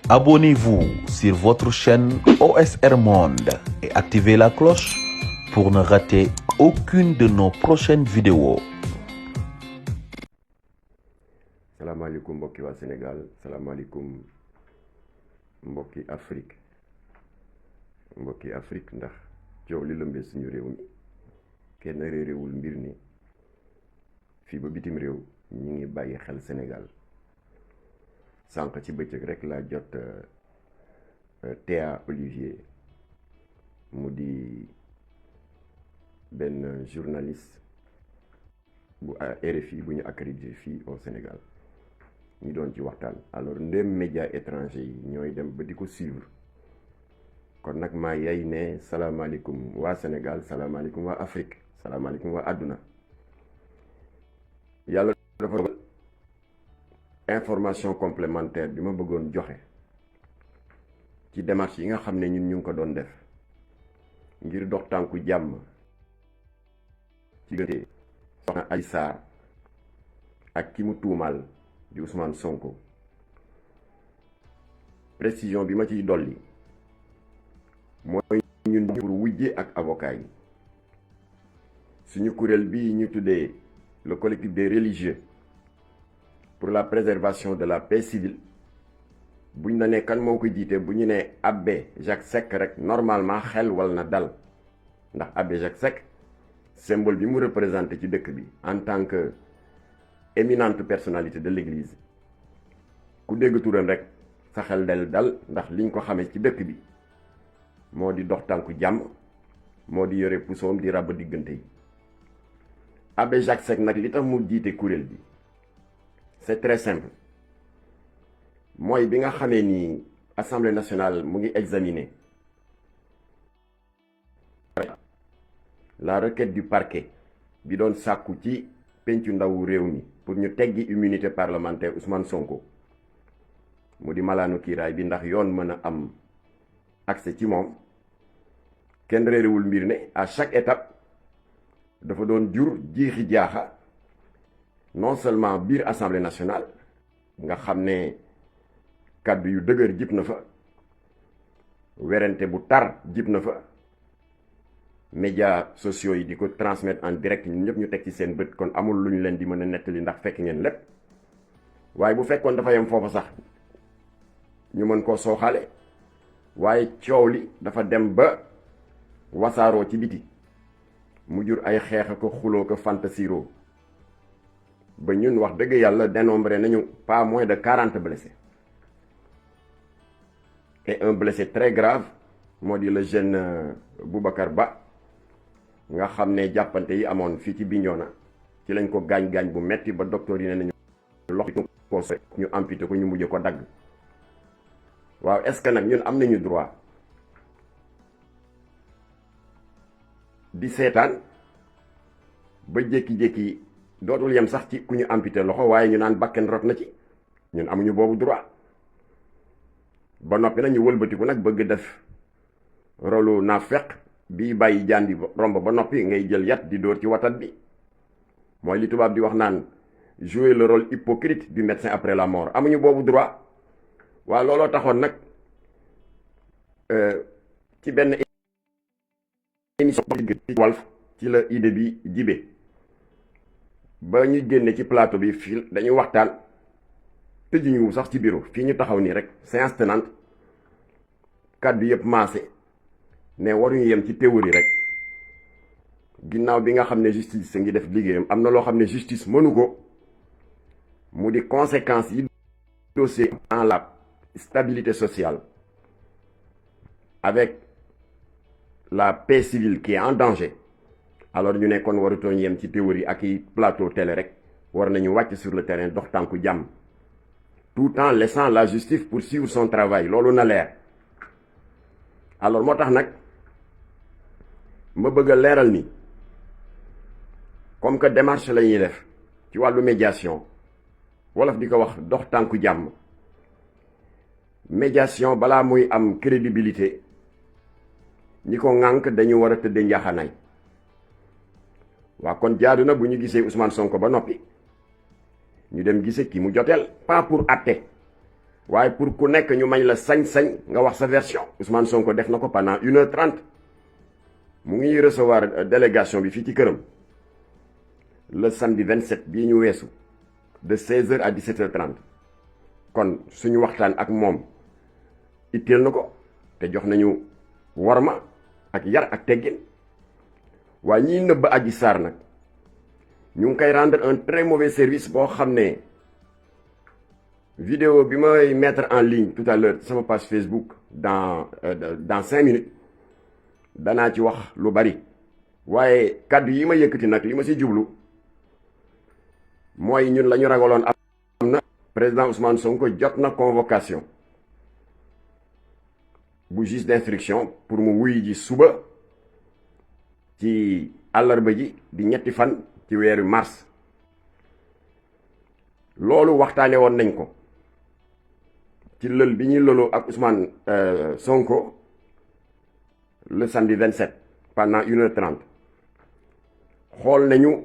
Abonnez-vous sur votre chaîne OSR Monde et activez la cloche pour ne rater aucune de nos prochaines vidéos. salaamaaleykum mbokki waa Sénégal, salaamaaleykum mbokki Afrique ndax coow li lëmbee suñu réew mi kenn réeréwul mbir ni fii ba bitim réew ñi ngi bàyyi xel Sénégal. sànq ci bëccëg rek laa jot Théa Olivier mu di benn journaliste bu RFI bu ñu accrédité fii au Sénégal ñu doon ci waxtaan. alors ndéem médias étrangers yi ñooy dem ba di ko suivre kon nag maa yay ne salaamaaleykum waa Sénégal, salaamaaleykum waa Afrique, salaamaaleykum waa àdduna. yàlla dafa information complémentaire bi ma bëggoon joxe ci démarche yi nga xam ne ñun ñu ngi ko doon def ngir dox tànku jàmm ci diggante soxna Adji Sarr ak ki mu tuumaal di Ousmane Sonko. précision bi ma ciy dolli mooy ñun pour wujje ak avocat yi suñu kuréel bi ñu tuddee le collectif des religieux pour la préservation de la paix civile buñ la ne kan moo ko jiite bu ñu ne abbé Jacques Seck rek normalement xel wal na dal ndax abbé Jacques Seck symbole bi mu représenté ci dëkk bi en tant que éminente personnalité de l'église ku dégg turam rek sa xel del dal ndax liñ ko xamee ci dëkk bi moo di dox tànku jàmm moo di yore pusoom di ràbb diggante yi. abbé Jacques Seck nag li tax mu jiite kuréel bi c'est très simple mooy bi nga xamee ni Assemblée nationale mu ngi examiner la requête du parquet bi doon sàkku ci pencu ndawu réew mi pour ñu teggi immunité parlementaire Ousmane Sonko mu di malaanu kiiraay bi ndax yoon mën a am accès ci moom. kenn réerewul mbir ne à chaque étape dafa doon jur jiixi jaaxa non seulement biir Assemblée nationale nga xam ne kàddu yu dëgër jib na fa, werante bu tar jib na fa, médias sociaux yi di ko transmettre en direct ñun ñëpp ñu teg ci seen bët, kon amul lu ñu leen di mën a nettali ndax fekk ngeen lépp. waaye bu fekkoon dafa yem foofu sax ñu mën koo sooxale, waaye coow li dafa dem ba wasaaroo ci biti mu jur ay xeex ko xuloo ko fantasiro ba ñun wax dëgg yàlla dénombré nañu pas moins de 40 blessés et un blessé très grave moo di le jeune Boubacar Ba nga xam ne jàppante yi amoon fii ci Bignona ci lañ ko gaañ-gaañ bu metti ba docteur yi ne nañu loxo ko ñu amputé ko ñu mujj ko dagg. waaw est-ce que nag ñun am nañu droit di seetaan ba jékki-jékki dootul yem sax ci ku ñu amputé loxo waaye ñu naan bakken rot na ci? ñun amuñu boobu droit. ba noppi nag ñu wëlbatiku nag bëgg def rolu naafeq bi bàyyi jaan di romb ba noppi ngay jël yat di dóor ci watat bi. mooy li tubaab di wax naan jouer le rôle hypocrite du médecin après la mort. amuñu boobu droit. waaw looloo taxoon nag ci benn émission ci Walf ci la idée bi jibe ba ñu génne ci plateau bi fii dañuy waxtaan tëjuñu sax ci bureau fii ñu taxaw nii rek séance tenante kàddu yëpp maase ne waruñu yem ci théorie rek ginnaaw bi nga xam ne justice sa ngi def liggéeyam am na loo xam ne justice mënu ko mu di conséquences yi dossier en la stabilité sociale avec la paix civile qui est en danger. alors ñu ne kon warutooñ yem ci théorie ak i plateau télé rek war nañu wàcc sur le terrain dox tànku jàmm tout en laissant la justice poursuivre son travail. loolu na leer. alors moo tax nag ma bëgg a leeral ni comme que démarche la ñuy def ci wàllu médiation wolof di ko wax dox tànku jàmm. médiation balaa muy am crédibilité ñi ko ŋànk dañu war a tëdde njaaxanaay. waa kon jaadu na bu ñu gisee Ousmane Sonko ba noppi ñu dem gise ki mu joteel, pas pour atte waaye pour ku nekk ñu mañ la sañ-sañ nga wax sa version. Ousmane Sonko def na ko pendant 1h30 mu ngi recevoir délégation bi fii ci këram le samedi 27 bii ñu weesu de 16h à 17h30 kon suñu waxtaan ak moom itteel na ko te jox nañu warma ak yar ak teggin waaye ñiy nëbb Adji Sarr nag ñu ngi koy rendre un très mauvais service boo xam ne vidéo bi may mettre en ligne tout à l'heure sama page Facebook dans 5 minutes danaa ci wax lu bari waaye kaddu yi ma yëkkati nag li ma ci jublu mooy ñun la ñu ragaloon am na président Ousmane Sonko jot na convocation bu juge d'instruction pour mu wuy ji suba ci àllarba ji di ñetti fan ci weeru mars loolu waxtaane woon nañ ko ci lël bi ñuy lëloo ak Ousmane Sonko le samedi 27 pendant 1h30 xool nañu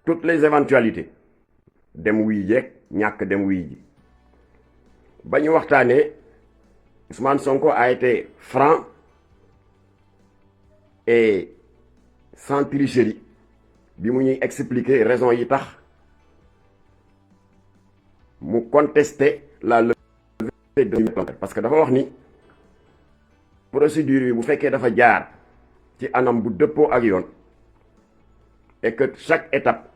toutes les éventualités dem wuy jeeg ñàkk dem wuy ji ba ñu waxtaanee Ousmane Sonko a été franc et sans tricherie bi mu ñuy expliquer raison yi tax mu contester la levée de parce que dafa wax ni procédure bi bu fekkee dafa jaar ci anam bu dëppoo ak yoon et que chaque étape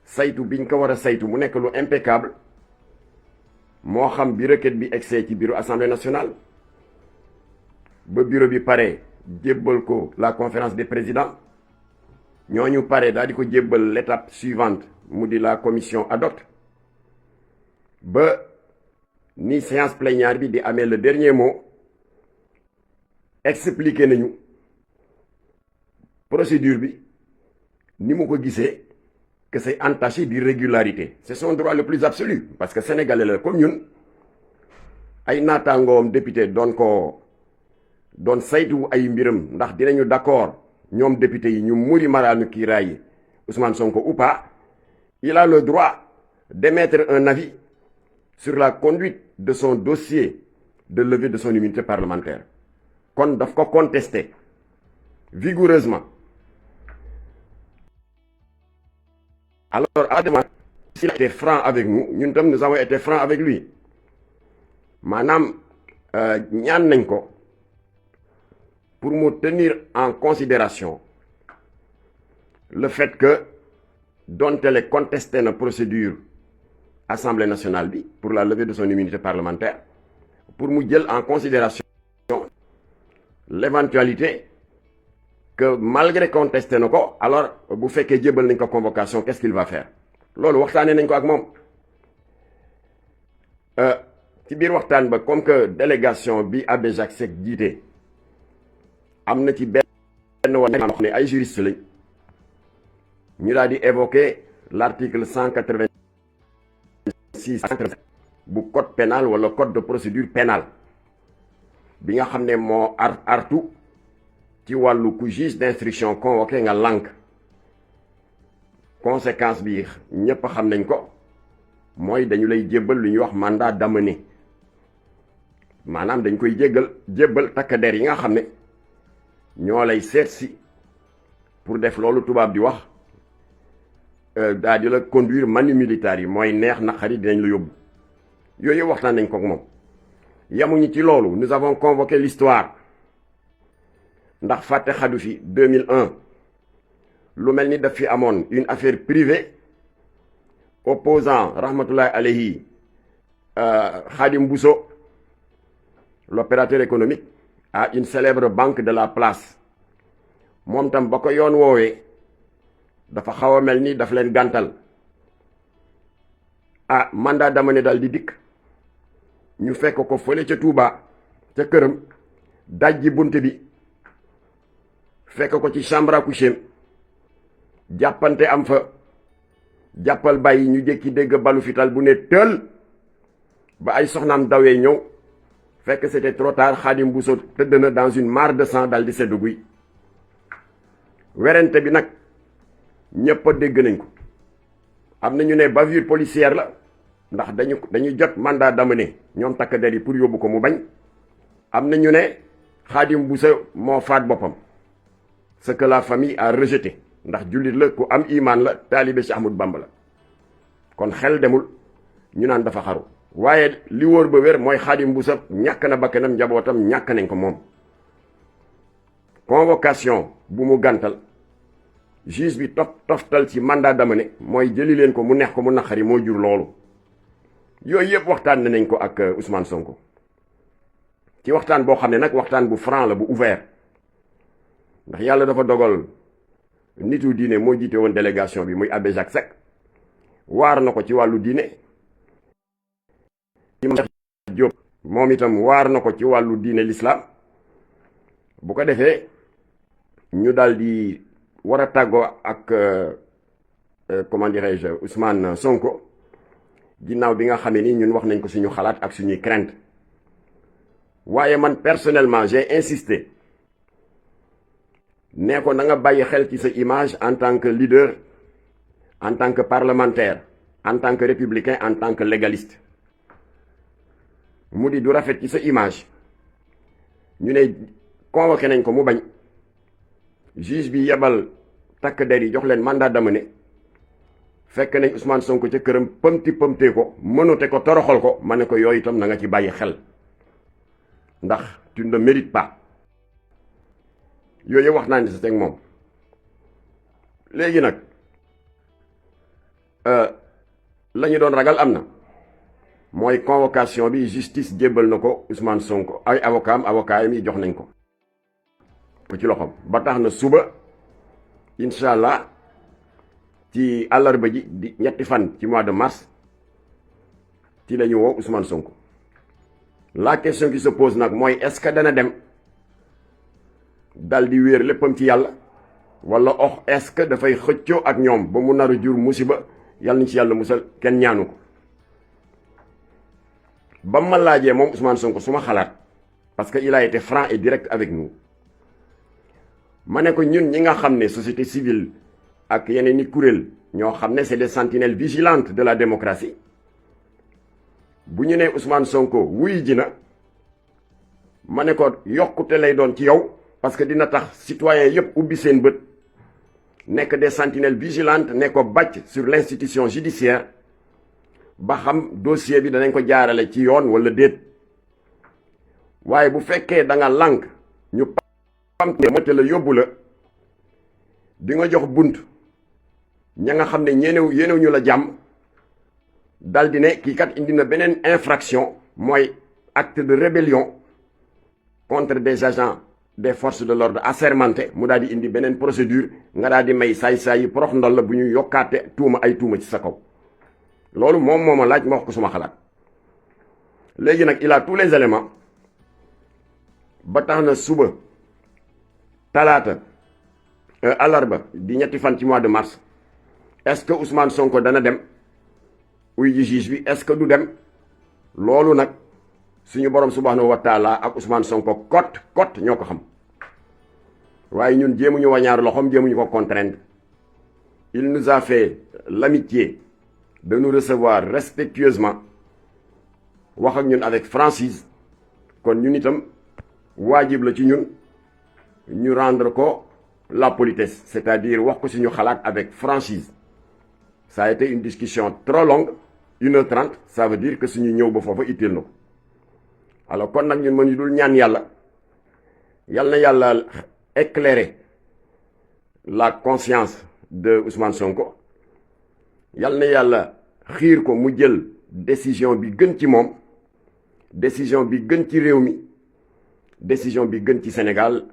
saytu biñ ko war a saytu mu nekk lu impeccable moo xam bi requête bi egsee ci bureau assemblée nationale ba bureau bi pare jébbal ko la conférence des présidents ñooñu pare daal di ko jébbal l'étape suivante mu di la commission ad hoc ba ni séance plénière bi di amee le dernier mot expliqué nañu procédure bi ni mu ko gisee que c'est entaché d'irrégularité. C'est son droit le plus absolu parce que sénégalais la comme ñun ay naataangoom député doon saytu ay mbiram ndax dinañu d'accord ñoom député yi ñu muri maraanu kiiraay Ousmane Sonko ou pas, il a le droit d'émettre un avis sur la conduite de son dossier de levée de son immunité parlementaire. Kon daf ko contester vigoureusement. Alors, Adama, s'il a été franc avec nous avons été francs avec lui. Madame, ñaan nañ ko pour mu tenir en considération le fait que dont elle est contestée la procédure Assemblée nationale bi pour la levée de son immunité parlementaire, pour mu jël en considération l'éventualité que malgré contesté na ko alors bu fekkee jébal nañ ko convocation qu'est-ce qu'il va faire loolu waxtaanee nañ ko ak moom ci biir waxtaan ba comme que délégation bi Abbé Jacques Seck jiite am na ci benn wax ne ay juriste lañ ñu daal di évoquer l'article 186 bu code pénal wala code de procédure pénale bi nga xam ne moo artu ci wàllu ku juge d'instruction convoqué nga lànk conséquence bi ñépp xam nañ ko mooy dañu lay jébbal lu ñuy wax mandat d'amener maanaam dañ koy jébbal takk der yi nga xam ne ñoo lay seet si pour def loolu tubaab di wax daal di la conduire manu militaire yi mooy neex naqari dinañ la yóbbu yooyu waxtaan nañ ko ak moom yamuñu ci loolu nous avons convoqué l'histoire ndax fàtte xadu fi 2001 lu mel ni daf fi amoon une affaire privée opposant rahmatullahi alayhi Khadim Bousso l'opérateur économique à une célèbre banque de la place moom tam ba ko yoon woowee dafa xaw a mel ni daf leen gàntal mandat d'amener dal di dikk ñu fekk ko fële ca Touba ca këram dajji bunt bi fekk ko ci chambre à coucher jàppante am fa jàppal bàyyi ñu jékki dégg balu fital bu ne tël ba ay soxnaam dawee ñëw fekk c'était trop tard. Khadim Bousso tëdd na dans une mare de sang dal di seddu guy werante bi nag ñépp a dégg nañ ko am na ñu ne bavure policière la ndax dañu jot mandat d'amener ñoom takk der yi pour yóbbu ko mu bañ. am na ñu ne Khadim Boussa moo faat boppam ce que la famille a rejeté ndax jullit la ku am imaan la taalibe Cheikh Ahmadou Bamba la kon xel demul ñu naan dafa xaru waaye li wóor ba wér mooy Khadim Boussa ñàkk na bakkanam njabootam ñàkk nañ ko moom. convocation bu mu gàntal juge bi toftal ci mandat d'amener mooy jëli leen ko mu neex ko mu naqari moo jur loolu yooyu yëpp waxtaan nañ ko ak Ousmane Sonko ci waxtaan boo xam ne nag waxtaan bu franc la bu ouvert ndax yàlla dafa dogal nitu diine moo jiite woon délégation bi muy Abbé Jacques Seck waar na ko ci wàllu diine. Diop moom itam waar na ko ci wàllu diine l'islam bu ko defee ñu daal di war a tàggoo ak comment dirais-je Ousmane Sonko ginnaaw bi nga xamee ni ñun wax nañ ko suñu xalaat ak suñuy crainte waaye man personnellement j'ai insisté nee ko na nga bàyyi xel ci sa image en tant que leader en tant que parlementaire en tant que républicain en tant que légaliste mu di du rafet ci sa image ñu ne convoqué nañ ko mu bañ juge bi yebal takk der yi jox leen mandat d'amener fekk nañ Ousmane Sonko ca këram pëmtee ko mënute ko toroxal ko ma ne ko yooyu itam na nga ci bàyyi xel ndax tu ne mérites pas yooyu wax naa ne sa teg moom léegi nag la ñu doon ragal am na mooy convocation bi justice jébbal na ko Ousmane Sonko ay avocat yi jox nañ ko ci loxoom ba tax na suba incha allah ci àllarba ji di ñetti fan ci mois de mars ci la ñu woo Ousmane Sonko la question qui se pose nag mooy est-ce que dana dem dal di wéer léppam ci yàlla wala est-ce que dafay xëccoo ak ñoom ba mu nar a jur musiba yàlla nañ ci yàlla musal kenn ñaanu ko ba ma laajee moom Ousmane Sonko su ma xalaat parce que il a été franc et direct avec nous ma ne ko ñun ñi nga xam ne société civile ak yeneen i kuréel ñoo xam ne c'est des sentinelles vigilantes de la démocratie bu ñu nee Ousmane Sonko wuy ji na ma ne ko yokkute lay doon ci yow parce que dina tax citoyens yëpp ubbi seen bët nekk des sentinelles vigilantes ne ko bàcc sur l'institution judiciaire ba xam dossier bi danañ ko jaarale ci yoon wala déet waaye bu fekkee da nga lànk ñu pamte mate la yóbbu la di nga jox bunt ña nga xam ne yéenew ñu la jàmm dal di ne kii kat indi na beneen infraction mooy acte de rébellion contre des agents des forces de l'ordre assermentés mu daal di indi beneen procédure nga daal di may saay-saay yi porox ndol la bu ñu yokkaate ay tuuma ci sa kaw loolu moom moo ma laaj ma wax ko suma xalaat léegi nag il a tous les éléments ba tax na suba talaata àllarba di ñetti fan ci mois de mars est-ce que Ousmane Sonko dana dem uy ji juge bi est-ce que du dem loolu nag suñu borom subhanahu wa taala ak Ousmane Sonko kot ñoo ko xam waaye ñun jéemuñu wañaar loxoom jéemuñu ko contraindre il nous a fait l'amitié de nous recevoir respectueusement wax ak ñun avec franchise kon ñun itam waajib la ci ñun ñu rendre ko la politesse c'est-à-dire wax ko suñu xalaat avec franchise. Ça a été une discussion trop longue 1h30 ça veut dire que suñu ñëw ba foofa itteel na ko alors kon nag ñun mën ñu dul ñaan yàlla na yàlla éclairer la conscience de Ousmane Sonko yal na yàlla xiir ko mu jël décision bi gën ci moom décision bi gën ci réew mi décision bi gën ci Sénégal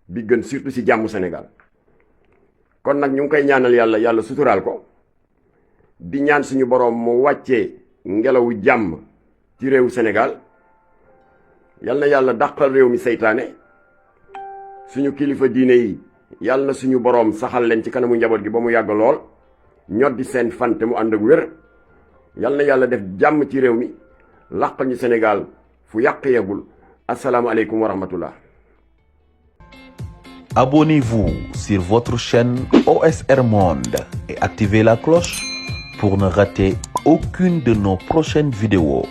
bi gën surtout ci jàmmu Sénégal kon nag ñu ngi koy ñaanal yàlla suturaal ko di ñaan suñu boroom mu wàccee ngelawu jàmm ci réewu Sénégal yal na yàlla dàqal réew mi seytaane suñu kilifa diine yi yal na suñu boroom saxal leen ci kanamu njaboot gi ba mu yàgg lool ñoddi seen fan te mu ànd ak wér yal na yàlla def jàmm ci réew mi làqal ñu Sénégal fu yàq yeggul asalaamaaleykum wa rahmatullah. Abonnez-vous sur votre chaîne OSR Monde et activez la cloche pour ne rater aucune de nos prochaines vidéos.